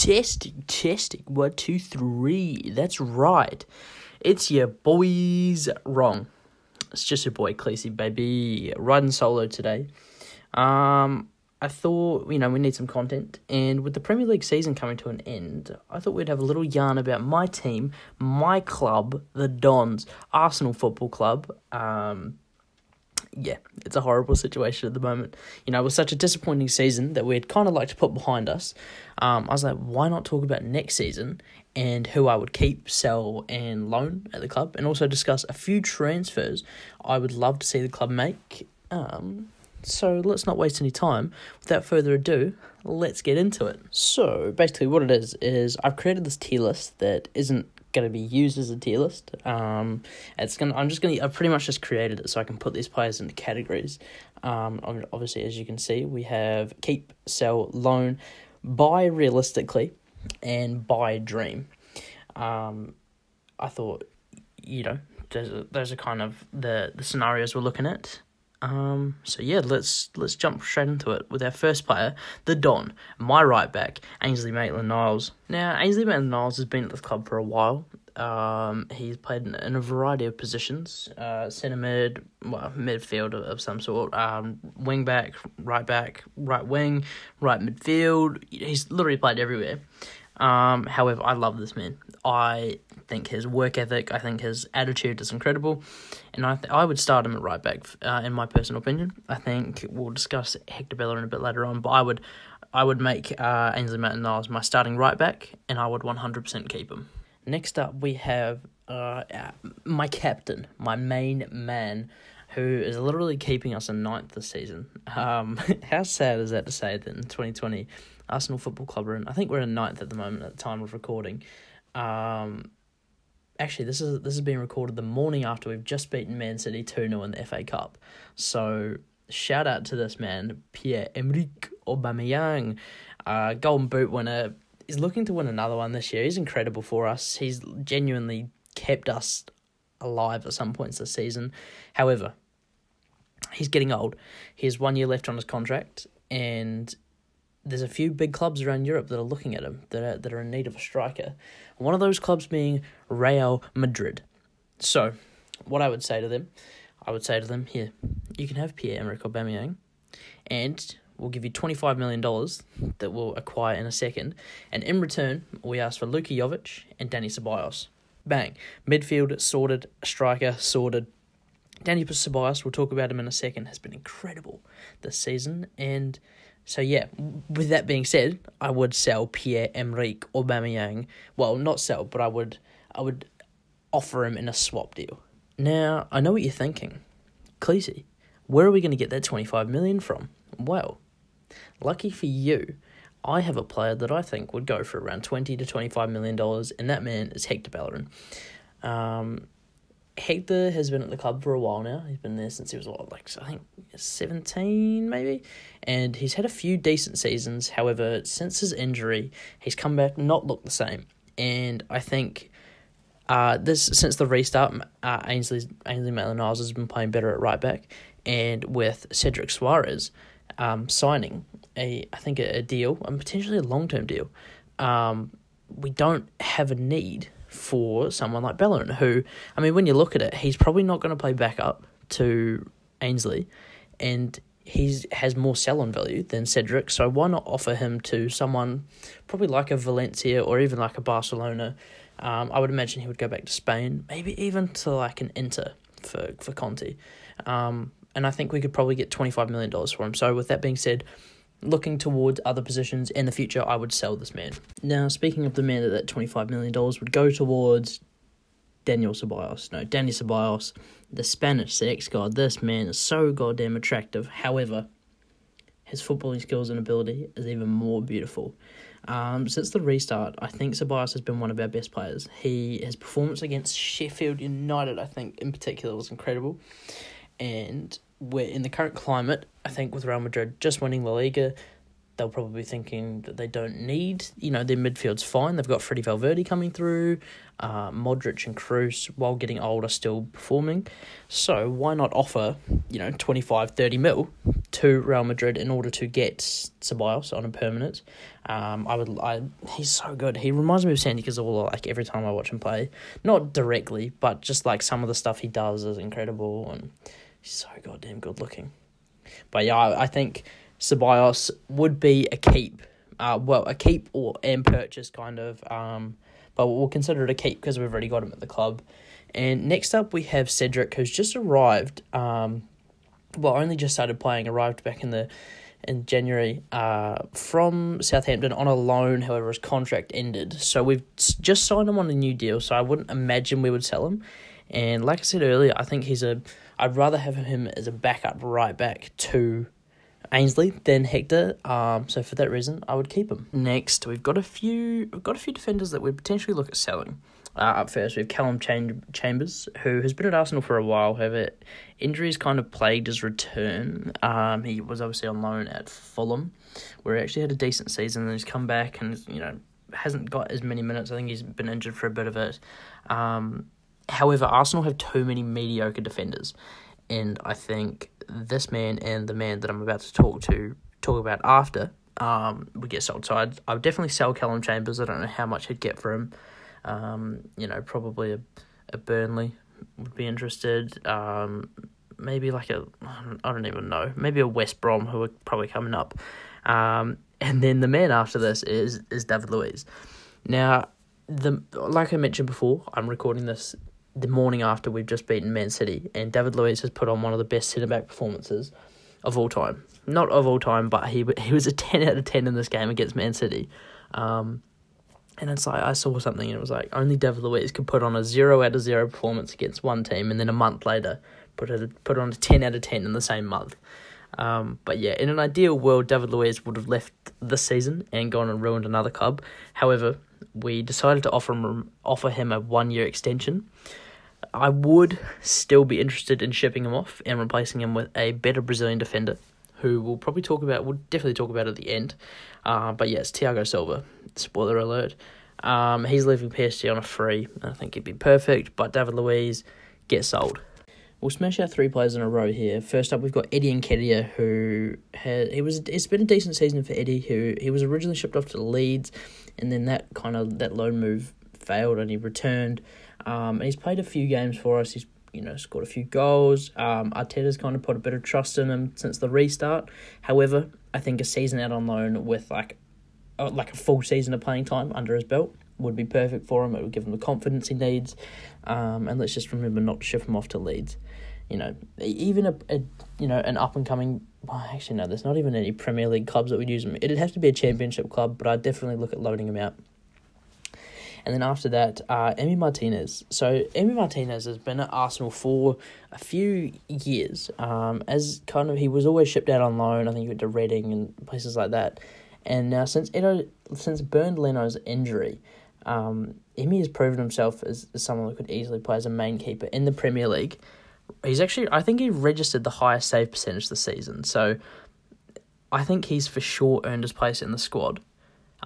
Testing. 1, 2, 3. That's right. It's your boys wrong. It's just your boy Cleasy, baby. Riding solo today. I thought, we need some content. And with the Premier League season coming to an end, I thought we'd have a little yarn about my team, my club, the Dons, Arsenal Football Club. Yeah, it's a horrible situation at the moment. It was such a disappointing season that we'd kind of like to put behind us. I was like, why not talk about next season and who I would keep, sell, and loan at the club, and also discuss a few transfers I would love to see the club make. So let's not waste any time. Without further ado, let's get into it. So basically what it is I've created this tier list that isn't going to be used as a tier list. I've pretty much just created it so I can put these players into categories. Obviously, as you can see, we have keep, sell, loan, buy realistically, and buy dream. I thought, those are kind of the scenarios we're looking at. So yeah, let's jump straight into it with our first player, the Don, my right back, Aynsley Maitland Niles. Now, Aynsley Maitland Niles has been at the club for a while. He's played in a variety of positions, centre mid, midfield of some sort, wing back, right wing, right midfield. He's literally played everywhere. However, I love this man. I think his work ethic, I think his attitude is incredible, and I would start him at right back, in my personal opinion. I think we'll discuss Hector Beltran a bit later on, but I would make Aynsley Maitland-Niles my starting right back, and I would 100% keep him. Next up, we have my captain, my main man, who is literally keeping us in 9th this season. How sad is that to say that in 2020, Arsenal Football Club I think we're in 9th at the moment at the time of recording. Actually, this is being recorded the morning after we've just beaten Man City 2-0 in the FA Cup. So, shout out to this man, Pierre-Emerick Aubameyang, Golden Boot winner. He's looking to win another one this year. He's incredible for us. He's genuinely kept us alive at some points this season. However, he's getting old. He has 1 year left on his contract, and there's a few big clubs around Europe that are looking at him, that are in need of a striker. One of those clubs being Real Madrid. So, what I would say to them, here, you can have Pierre-Emerick Aubameyang, and we'll give you $25 million that we'll acquire in a second. And in return, we ask for Luka Jovic and Dani Ceballos. Bang. Midfield sorted, striker sorted. Dani Ceballos, we'll talk about him in a second, has been incredible this season. And so, yeah, with that being said, I would sell Pierre-Emerick Aubameyang. Well, not sell, but I would offer him in a swap deal. Now, I know what you're thinking. Cleasy, where are we going to get that $25 million from? Well, lucky for you, I have a player that I think would go for around $20 to $25 million, and that man is Hector Beltran. Hector has been at the club for a while now. He's been there since he was, I think 17 maybe, and he's had a few decent seasons. However, since his injury, he's come back not looked the same, and I think since the restart, Aynsley Maitland-Niles has been playing better at right back, and with Cedric Suarez signing a deal, and potentially a long-term deal, we don't have a need for someone like Bellerin, who, when you look at it, he's probably not going to play backup to Aynsley, and he has more sell-on value than Cedric, so why not offer him to someone probably like a Valencia or even like a Barcelona. I would imagine he would go back to Spain, maybe even to like an Inter for Conte. And I think we could probably get $25 million for him. So with that being said, looking towards other positions in the future, I would sell this man. Now, speaking of the man that $25 million would go towards, Dani Ceballos, the Spanish sex god. This man is so goddamn attractive. However, his footballing skills and ability is even more beautiful. Since the restart, I think Ceballos has been one of our best players. His performance against Sheffield United, I think, in particular, was incredible. And we're in the current climate, I think, with Real Madrid just winning La Liga, they'll probably be thinking that they don't need, their midfield's fine. They've got Freddie Valverde coming through, Modric and Kroos, while getting older, still performing. So why not offer, 25, 30 mil to Real Madrid in order to get Ceballos on a permanent? He's so good. He reminds me of Santi Cazorla, like, every time I watch him play. Not directly, but just, like, some of the stuff he does is incredible, and he's so goddamn good looking. But, yeah, I think Ceballos would be a keep. A keep and purchase, kind of. But we'll consider it a keep because we've already got him at the club. And next up, we have Cedric, who's just arrived. Only just started playing. Arrived back in January from Southampton on a loan. However, his contract ended, so we've just signed him on a new deal. So I wouldn't imagine we would sell him. And like I said earlier, I think I'd rather have him as a backup right back to Aynsley than Hector. So for that reason, I would keep him. Next, we've got a few defenders that we'd potentially look at selling. Up first, we have Callum Chambers, who has been at Arsenal for a while. However, injuries kind of plagued his return. He was obviously on loan at Fulham, where he actually had a decent season, and he's come back and hasn't got as many minutes. I think he's been injured for a bit of it. However, Arsenal have too many mediocre defenders, and I think this man and the man that I'm about to talk about after would get sold. So I would definitely sell Callum Chambers. I don't know how much he'd get for him. Probably a Burnley would be interested. Maybe like I don't even know. Maybe a West Brom, who are probably coming up. And then the man after this is David Luiz. Now, like I mentioned before, I'm recording this the morning after we've just beaten Man City, and David Luiz has put on one of the best centre-back performances of all time. Not of all time, but he was a 10 out of 10 in this game against Man City. And it's like, I saw something and it was like, only David Luiz could put on a 0 out of 0 performance against one team, and then a month later put on a 10 out of 10 in the same month. But yeah, in an ideal world, David Luiz would have left this season and gone and ruined another club. However, we decided to offer him a 1-year extension. I would still be interested in shipping him off and replacing him with a better Brazilian defender, who we'll definitely talk about at the end. But yes, Thiago Silva. Spoiler alert. He's leaving PSG on a free. I think he'd be perfect, but David Luiz, get sold. We'll smash our 3 players in a row here. First up, we've got Eddie Nketiah, who it's been a decent season for Eddie, he was originally shipped off to Leeds, and then that loan move failed and he returned. And he's played a few games for us. He's scored a few goals. Arteta's kind of put a bit of trust in him since the restart. However, I think a season out on loan with like a full season of playing time under his belt would be perfect for him. It would give him the confidence he needs. And let's just remember not to ship him off to Leeds. Even an up and coming. Well, actually, no, there's not even any Premier League clubs that would use him. It'd have to be a Championship club, but I'd definitely look at loaning him out. And then after that, Emi Martinez. So Emi Martinez has been at Arsenal for a few years. He was always shipped out on loan. I think he went to Reading and places like that. And now since Bernd Leno's injury, Emi has proven himself as someone who could easily play as a main keeper in the Premier League. I think he registered the highest save percentage this season. So I think he's for sure earned his place in the squad.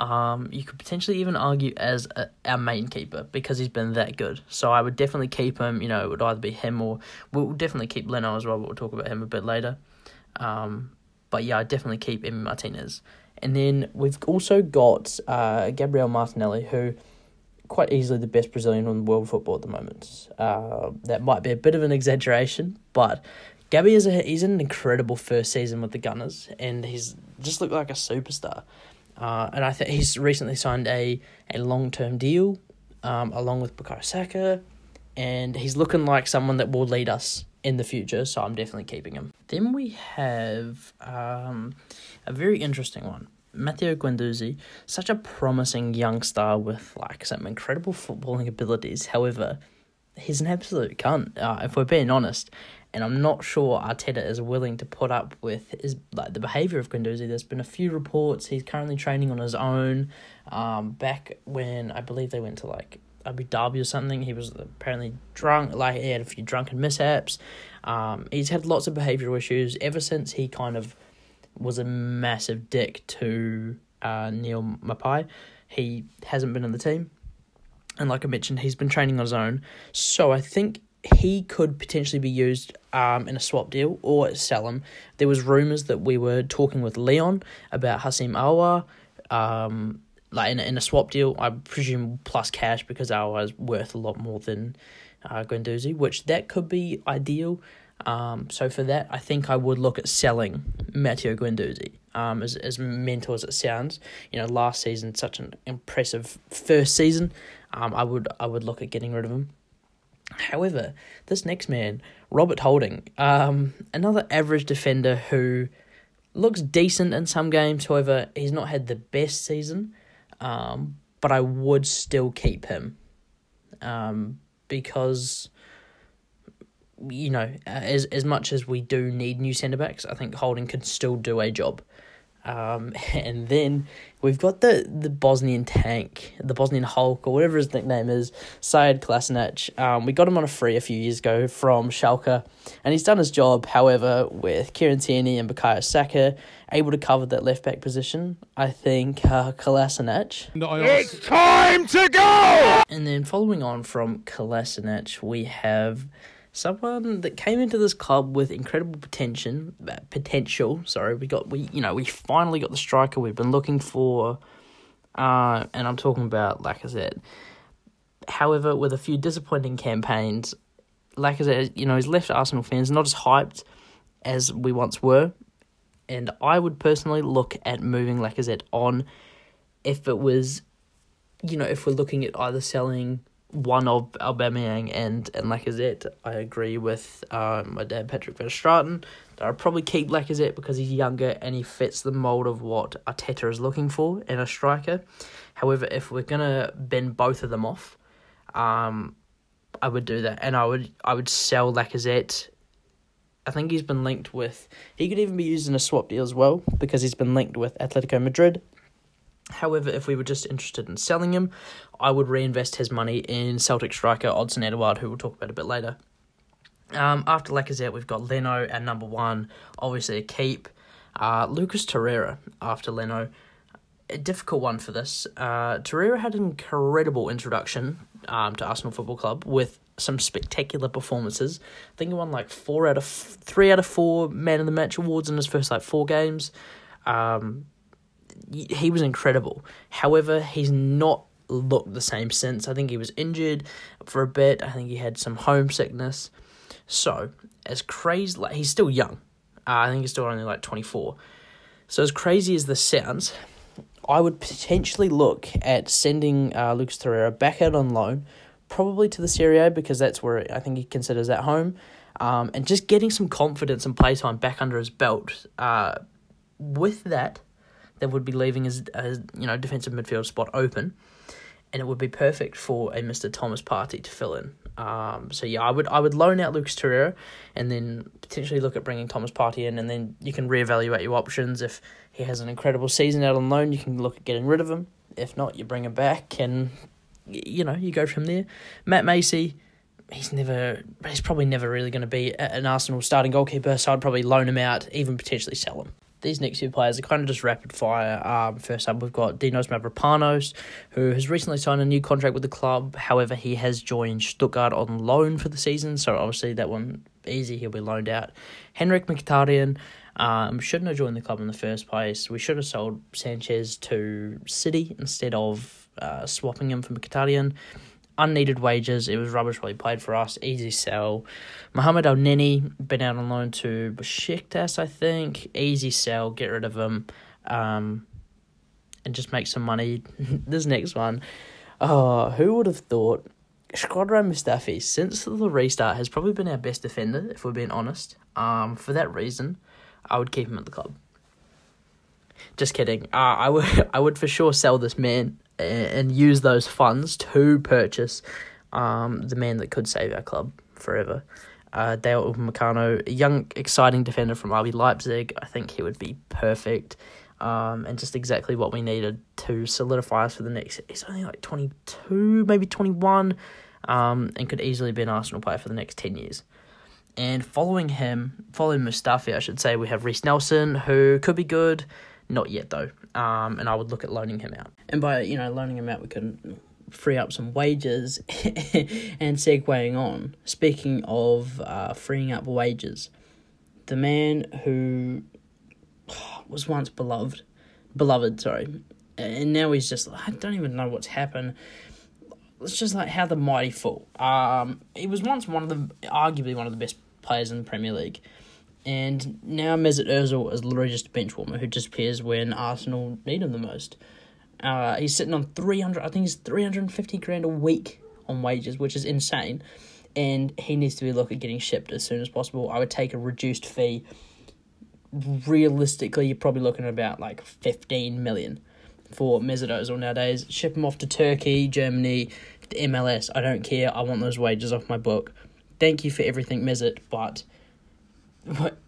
You could potentially even argue as our main keeper because he's been that good. So I would definitely keep him. It would either be him or we'll definitely keep Leno as well, but we'll talk about him a bit later. But yeah, I'd definitely keep Emi Martinez. And then we've also got Gabrielle Martinelli, who quite easily the best Brazilian in world football at the moment. That might be a bit of an exaggeration, but Gabby he's in an incredible first season with the Gunners, and he's just looked like a superstar. And I think he's recently signed a long-term deal along with Bukayo Saka, and he's looking like someone that will lead us in the future, so I'm definitely keeping him. Then we have a very interesting one. Matteo Guendouzi, such a promising young star with some incredible footballing abilities. However, he's an absolute cunt, if we're being honest. And I'm not sure Arteta is willing to put up with the behaviour of Guendouzi. There's been a few reports he's currently training on his own. Back when I believe they went to Abu Dhabi or something, he was apparently drunk. He had a few drunken mishaps. He's had lots of behavioural issues ever since he kind of was a massive dick to Neil Mapai. He hasn't been in the team. And like I mentioned, he's been training on his own. So I think he could potentially be used in a swap deal or sell him. There was rumours that we were talking with Leon about Hasim Aouar, like in a swap deal, I presume plus cash, because Aouar is worth a lot more than Doozy, which that could be ideal. So for that, I think I would look at selling Matteo Guendouzi. As mental as it sounds, last season, such an impressive first season. I would look at getting rid of him. However, this next man, Robert Holding, another average defender who looks decent in some games. However, he's not had the best season, but I would still keep him because, as much as we do need new centre-backs, I think Holding could still do a job. And then we've got the Bosnian tank, the Bosnian Hulk, or whatever his nickname is, Sajid Kolasinac. We got him on a free a few years ago from Schalke, and he's done his job. However, with Kieran Tierney and Bukayo Saka able to cover that left-back position, I think Kolasinac... It's time to go! And then following on from Kolasinac, we have someone that came into this club with incredible potential. We finally got the striker we've been looking for, and I'm talking about Lacazette. However, with a few disappointing campaigns, Lacazette, he's left Arsenal fans not as hyped as we once were, and I would personally look at moving Lacazette on if it was, if we're looking at either selling one of Aubameyang and Lacazette. I agree with my dad, Patrick Van Straten, that I'd probably keep Lacazette because he's younger and he fits the mould of what Arteta is looking for in a striker. However, if we're going to bend both of them off, I would do that. And I would sell Lacazette. I think he's been linked with... He could even be used in a swap deal as well because he's been linked with Atletico Madrid. However, if we were just interested in selling him, I would reinvest his money in Celtic striker Odsonne Edouard, who we'll talk about a bit later. After Lacazette, we've got Leno at number one, obviously a keep. Lucas Torreira after Leno. A difficult one for this. Torreira had an incredible introduction to Arsenal Football Club with some spectacular performances. I think he won 3 out of 4 Man of the Match awards in his first 4 games. He was incredible. However, he's not looked the same since. I think he was injured for a bit. I think he had some homesickness. So, as crazy... he's still young. I think he's still only 24. So, as crazy as this sounds, I would potentially look at sending Lucas Torreira back out on loan, probably to the Serie A, because that's where I think he considers at home, and just getting some confidence and playtime back under his belt. With that would be leaving his defensive midfield spot open, and it would be perfect for a Mr. Thomas Partey to fill in. I would loan out Lucas Torreira and then potentially look at bringing Thomas Partey in, and then you can reevaluate your options. If he has an incredible season out on loan, you can look at getting rid of him. If not, you bring him back and you go from there. Matt Macey, he's probably never really going to be an Arsenal starting goalkeeper, so I'd probably loan him out, even potentially sell him. These next few players are kind of just rapid fire. First up, we've got Dinos Mavropanos, who has recently signed a new contract with the club. However, he has joined Stuttgart on loan for the season, so obviously that one easy. He'll be loaned out. Henrik Mkhitaryan shouldn't have joined the club in the first place. We should have sold Sanchez to City instead of swapping him for Mkhitaryan. Unneeded wages. It was rubbish while he played for us. Easy sell. Mohamed El-Neni, been out on loan to Besiktas, I think. Easy sell. Get rid of him. And just make some money. This next one. Oh, who would have thought? Shkodran Mustafi, since the restart, has probably been our best defender, if we're being honest. For that reason, I would keep him at the club. Just kidding. I would for sure sell this man and use those funds to purchase the man that could save our club forever. Dale Upamecano, a young, exciting defender from RB Leipzig. I think he would be perfect and just exactly what we needed to solidify us for the next... He's only 22, maybe 21, and could easily be an Arsenal player for the next 10 years. And following Mustafi, I should say, we have Reece Nelson, who could be good. Not yet, though. And I would look at loaning him out. And by, loaning him out, we can free up some wages. And segueing on, speaking of freeing up wages, the man who was once beloved, and now he's just, I don't even know what's happened. It's just like how the mighty fall. He was once arguably one of the best players in the Premier League, and now Mesut Ozil is literally just a bench warmer who disappears when Arsenal need him the most. He's sitting on 350 grand a week on wages, which is insane, and he needs to be looking at getting shipped as soon as possible. I would take a reduced fee. Realistically, you're probably looking at about like 15 million for Mesut Ozil nowadays. Ship him off to Turkey, Germany, the MLS. I don't care. I want those wages off my book. Thank you for everything, Mesut, but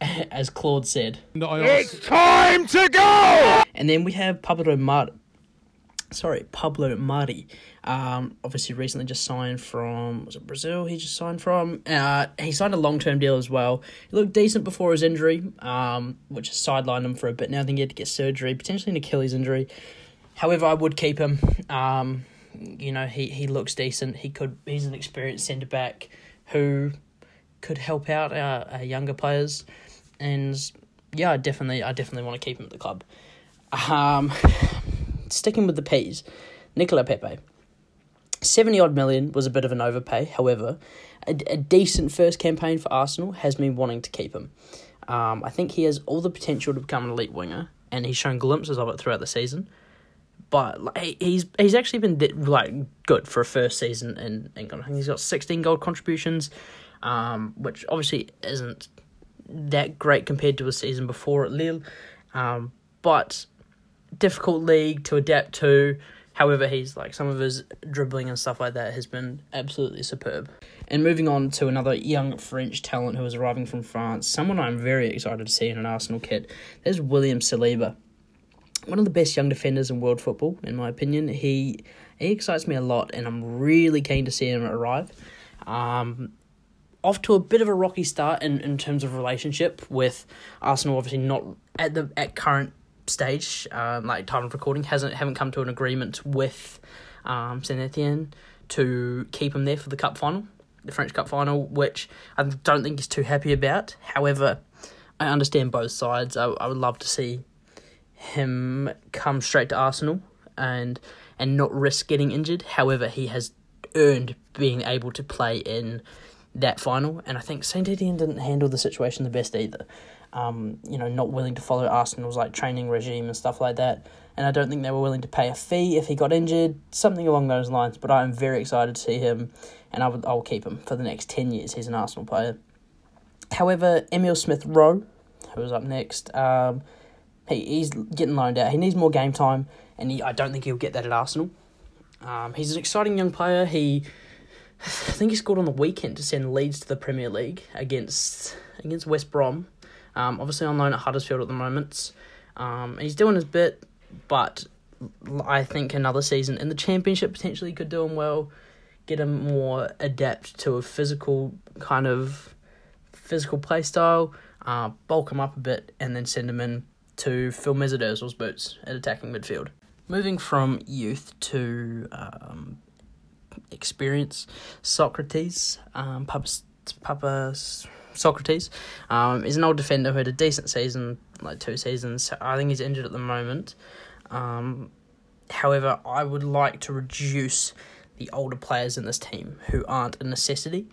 as Claude said, It's time to go! And then we have Pablo Mari. Obviously recently just signed from, was it Brazil he just signed from? He signed a long-term deal as well. He looked decent before his injury, which sidelined him for a bit. Now I think he had to get surgery, potentially an Achilles injury. However, I would keep him. He looks decent. He's an experienced centre-back who could help out our younger players. And yeah, I definitely want to keep him at the club. Sticking with the P's, Nicola Pepe. 70-odd million was a bit of an overpay. However, a decent first campaign for Arsenal has me wanting to keep him. I think he has all the potential to become an elite winger, and he's shown glimpses of it throughout the season. But he's actually been good for a first season in England. I think he's got 16 goal contributions, which obviously isn't that great compared to a season before at Lille. But difficult league to adapt to. However, he's some of his dribbling and stuff like that has been absolutely superb. And moving on to another young French talent who is arriving from France, someone I'm very excited to see in an Arsenal kit, there's William Saliba. One of the best young defenders in world football, in my opinion. He excites me a lot, and I'm really keen to see him arrive. Off to a bit of a rocky start in terms of relationship with Arsenal, obviously not at current stage, time of recording, haven't come to an agreement with Saint Etienne to keep him there for the cup final, the French cup final, which I don't think he's too happy about. However, I understand both sides. I would love to see him come straight to Arsenal and not risk getting injured. However, he has earned being able to play in that final, and I think Saint Etienne didn't handle the situation the best either. Not willing to follow Arsenal's training regime and stuff like that, and I don't think they were willing to pay a fee if he got injured, something along those lines. But I'm very excited to see him, and I'll keep him for the next 10 years. He's an Arsenal player. However, Emile Smith-Rowe, who's up next, he's getting loaned out. He needs more game time, and I don't think he'll get that at Arsenal. He's an exciting young player. I think he scored on the weekend to send Leeds to the Premier League against West Brom. Obviously on loan at Huddersfield at the moment. He's doing his bit, but I think another season in the Championship potentially could do him well, get him more adapt to a physical play style, bulk him up a bit, and then send him in to fill Mesut Ozil's boots at attacking midfield. Moving from youth to experience, Socrates, Papa Socrates, is an old defender who had a decent season, 2 seasons. I think he's injured at the moment. However, I would like to reduce the older players in this team who aren't a necessity.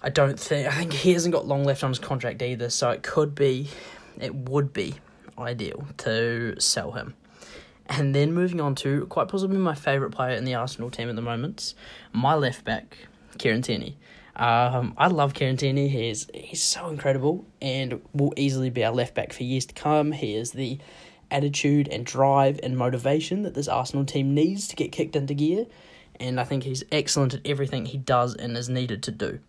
I think he hasn't got long left on his contract either, so it would be ideal to sell him. And then moving on to quite possibly my favourite player in the Arsenal team at the moment, my left back, Kieran Tierney. I love Kieran Tierney. He's so incredible and will easily be our left back for years to come. He is the attitude and drive and motivation that this Arsenal team needs to get kicked into gear, and I think he's excellent at everything he does and is needed to do.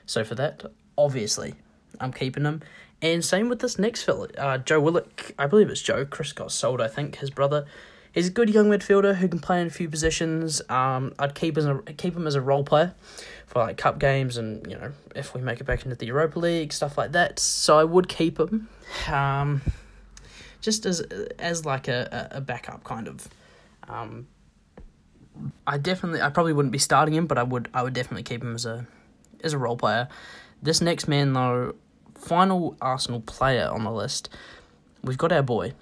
So for that, obviously, I'm keeping him. And same with this next fella, Joe Willock. I believe it's Joe. Chris got sold, I think, his brother. He's a good young midfielder who can play in a few positions. I'd keep him as a role player for like cup games and, you know, if we make it back into the Europa League, stuff like that. So I would keep him, just as like a backup kind of. I probably wouldn't be starting him, but I would definitely keep him as a role player. This next man though, final Arsenal player on the list, we've got our boy,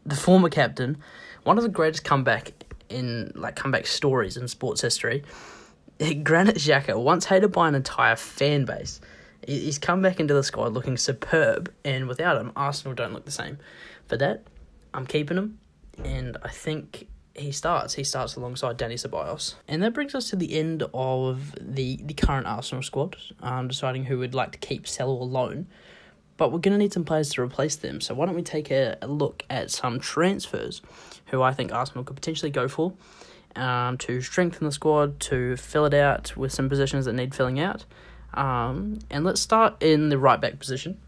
the former captain, one of the greatest comeback stories in sports history. Granit Xhaka, once hated by an entire fan base, he's come back into the squad looking superb, and without him, Arsenal don't look the same. For that, I'm keeping him, and I think he starts alongside Danny Ceballos. And that brings us to the end of the current Arsenal squad, deciding who we'd like to keep, sell, or loan. But we're going to need some players to replace them, so why don't we take a look at some transfers who I think Arsenal could potentially go for, to strengthen the squad, to fill it out with some positions that need filling out. And let's start in the right-back position.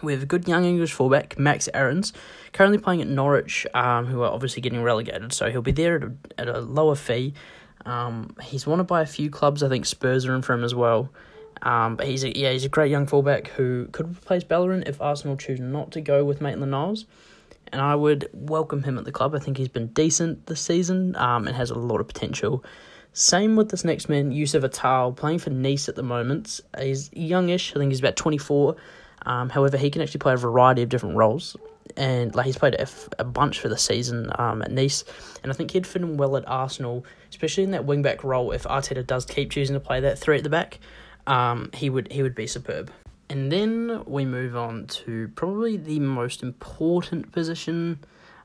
We have a good young English fullback, Max Aarons, currently playing at Norwich, who are obviously getting relegated, so he'll be there at a lower fee. He's wanted by a few clubs. I think Spurs are in for him as well. But he's a great young fullback who could replace Bellerin if Arsenal choose not to go with Maitland Niles, and I would welcome him at the club. I think he's been decent this season, and has a lot of potential. Same with this next man, Youssef Attal, playing for Nice at the moment. He's youngish. I think he's about 24. However, he can actually play a variety of different roles, and he's played a bunch for the season at Nice, and I think he'd fit in well at Arsenal, especially in that wing-back role. If Arteta does keep choosing to play that three at the back, he would be superb. And then we move on to probably the most important position,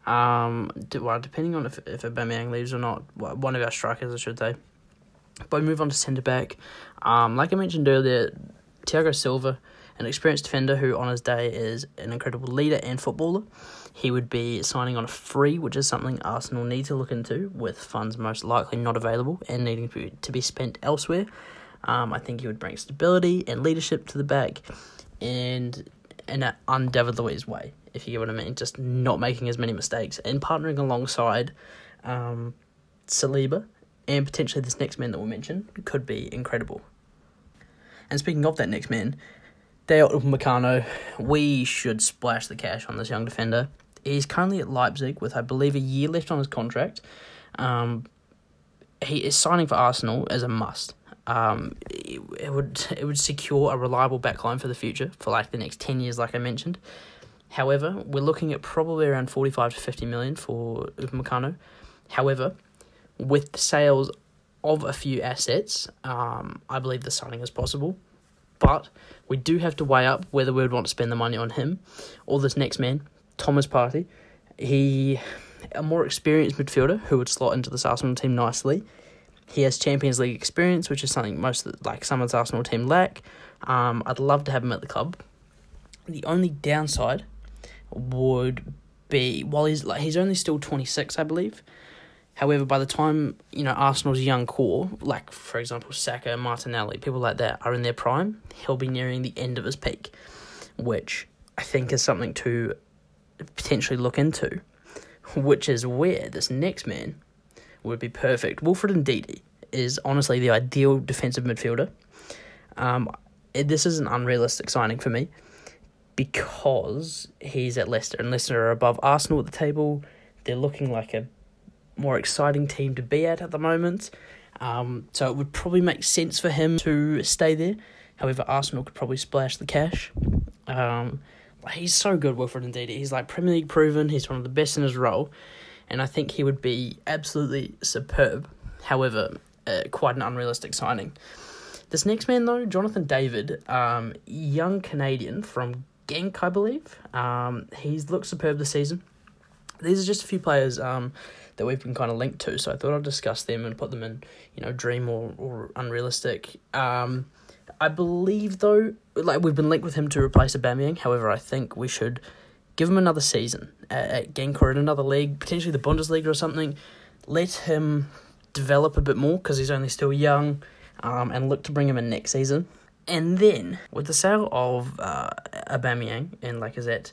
depending on if Aubameyang leaves or not, one of our strikers, I should say. But we move on to centre-back. Like I mentioned earlier, Thiago Silva, an experienced defender who on his day is an incredible leader and footballer. He would be signing on a free, which is something Arsenal need to look into, with funds most likely not available and needing to be spent elsewhere. I think he would bring stability and leadership to the back, and in an un-David Luiz way, if you get what I mean, just not making as many mistakes, and partnering alongside Saliba, and potentially this next man that we'll mention, could be incredible. And speaking of that next man, Dayot Upamecano, we should splash the cash on this young defender. He's currently at Leipzig with, I believe, a year left on his contract. He is signing for Arsenal as a must. It would secure a reliable backline for the future, for the next 10 years, like I mentioned. However, we're looking at probably around 45 to 50 million for Upamecano. However, with the sales of a few assets, I believe the signing is possible. But we do have to weigh up whether we would want to spend the money on him or this next man, Thomas Partey. He, a more experienced midfielder who would slot into this Arsenal team nicely. He has Champions League experience, which is something some of the Arsenal team lack. I'd love to have him at the club. The only downside would be, while he's only still 26, I believe. However, by the time, Arsenal's young core, like, for example, Saka, Martinelli, people like that, are in their prime, he'll be nearing the end of his peak, which I think is something to potentially look into, which is where this next man would be perfect. Wilfred Ndidi is honestly the ideal defensive midfielder. This is an unrealistic signing for me because he's at Leicester, and Leicester are above Arsenal at the table. They're looking like a more exciting team to be at the moment. So it would probably make sense for him to stay there. However, Arsenal could probably splash the cash. He's so good, Wilfred Ndidi. He's Premier League proven. He's one of the best in his role. And I think he would be absolutely superb. However, quite an unrealistic signing. This next man, though, Jonathan David, young Canadian from Genk, I believe. He's looked superb this season. These are just a few players that we've been kind of linked to, so I thought I'd discuss them and put them in, dream or unrealistic. I believe, though, we've been linked with him to replace Aubameyang. However, I think we should give him another season at Genk or in another league, potentially the Bundesliga or something. Let him develop a bit more because he's only still young, and look to bring him in next season. And then, with the sale of Aubameyang and Lacazette,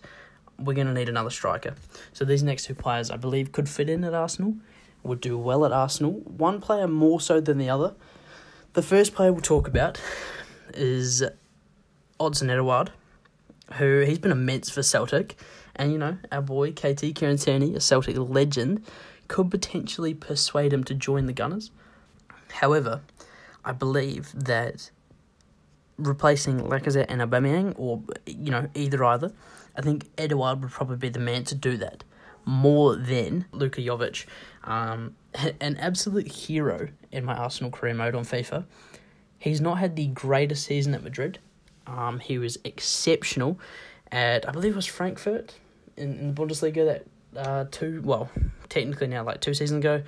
we're going to need another striker. So these next two players, I believe, could fit in at Arsenal, would do well at Arsenal. One player more so than the other. The first player we'll talk about is Odsonne Edouard, who he's been immense for Celtic. And, our boy, KT Kieran-Tierney, a Celtic legend, could potentially persuade him to join the Gunners. However, I believe that replacing Lacazette and Aubameyang, or, either, I think Edouard would probably be the man to do that, more than Luka Jovic. An absolute hero in my Arsenal career mode on FIFA. He's not had the greatest season at Madrid. He was exceptional at, I believe it was Frankfurt in the Bundesliga technically now 2 seasons ago.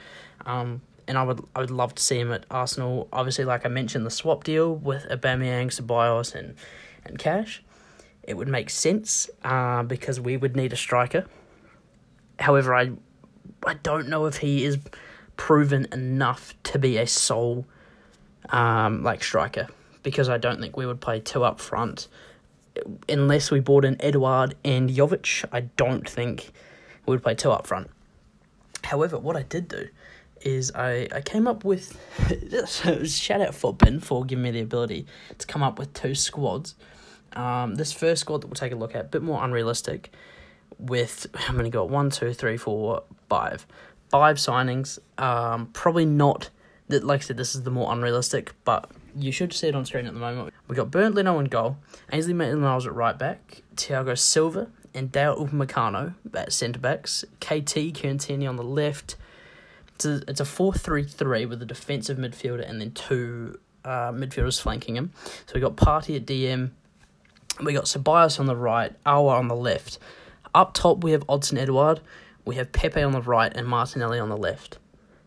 And I would love to see him at Arsenal. Obviously, like I mentioned, the swap deal with Aubameyang, Ceballos and Cash, it would make sense because we would need a striker. However, I don't know if he is proven enough to be a sole striker, because I don't think we would play two up front unless we brought in Edouard and Jovic. I don't think we would play two up front. However, what I did do is I came up with shout out Footbin for giving me the ability to come up with two squads. This first squad that we'll take a look at, a bit more unrealistic, with how many got 1, 2, 3, 4, 5 signings. Probably not that, like I said, this is the more unrealistic, but you should see it on screen at the moment. We got Bernd Leno in goal, Aynsley, Maitland, Niles at right back, Thiago Silva and Dale Upamecano at centre backs, KT Kieran-Tierney on the left. It's a 4-3-3 with a defensive midfielder and then two midfielders flanking him. So we got Partey at DM, we got Ceballos on the right, Aouar on the left. Up top we have Odsonne Edouard, we have Pepe on the right and Martinelli on the left.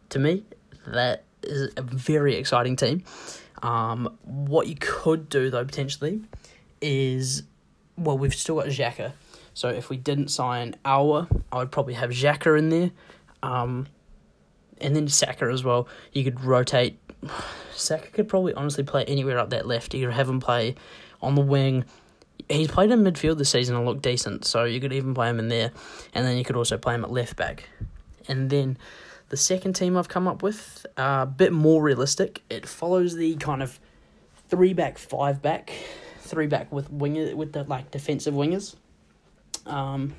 To me, that is a very exciting team. What you could do though potentially is, well, we've still got Xhaka. So if we didn't sign Aouar, I would probably have Xhaka in there. And then Saka as well. You could rotate. Saka could probably honestly play anywhere up that left. You could have him play on the wing. He's played in midfield this season and looked decent, so you could even play him in there. And then you could also play him at left back. And then the second team I've come up with, a bit more realistic. It follows the kind of 3-back, 5-back, 3-back with the defensive wingers. And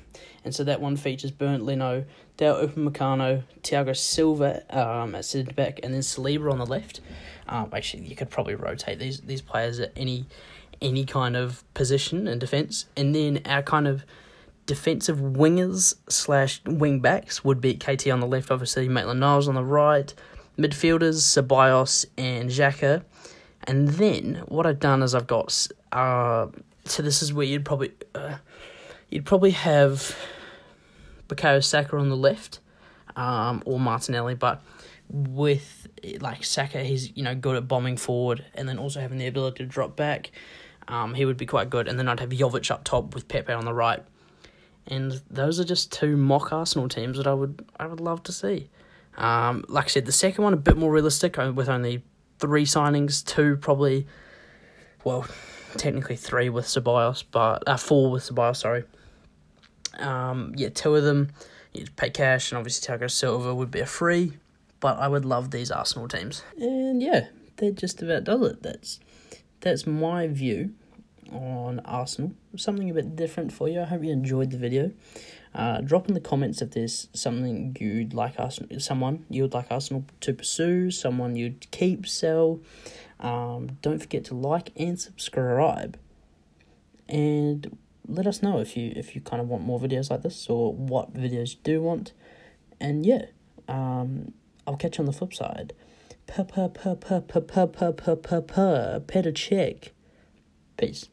so that one features Bernd Leno, Dale Upamecano, Thiago Silva at centre back, and then Saliba on the left. Actually, you could probably rotate these players at any kind of position in defence. And then our kind of defensive wingers / wing backs would be KT on the left, obviously, Maitland, Niles on the right, midfielders, Ceballos and Xhaka. And then what I've done is I've got, so this is where you'd probably have Bukayo Saka on the left, or Martinelli, but with Saka, he's good at bombing forward, and then also having the ability to drop back. He would be quite good, and then I'd have Jovic up top with Pepe on the right. And those are just two mock Arsenal teams that I would love to see. Like I said, the second one a bit more realistic with only 3 signings, 2 probably, well, technically 3 with Ceballos, but 4 with Ceballos, sorry. 2 of them you'd pay cash, and obviously Thiago Silva would be a free. But I would love these Arsenal teams, and that just about does it. That's my view on Arsenal. Something a bit different for you. I hope you enjoyed the video. Drop in the comments if there's something you'd like Arsenal, someone you would like Arsenal to pursue, someone you'd keep, sell. Don't forget to like and subscribe, and let us know if you kind of want more videos like this, or what videos you do want. And I'll catch you on the flip side. Peta check. Peace.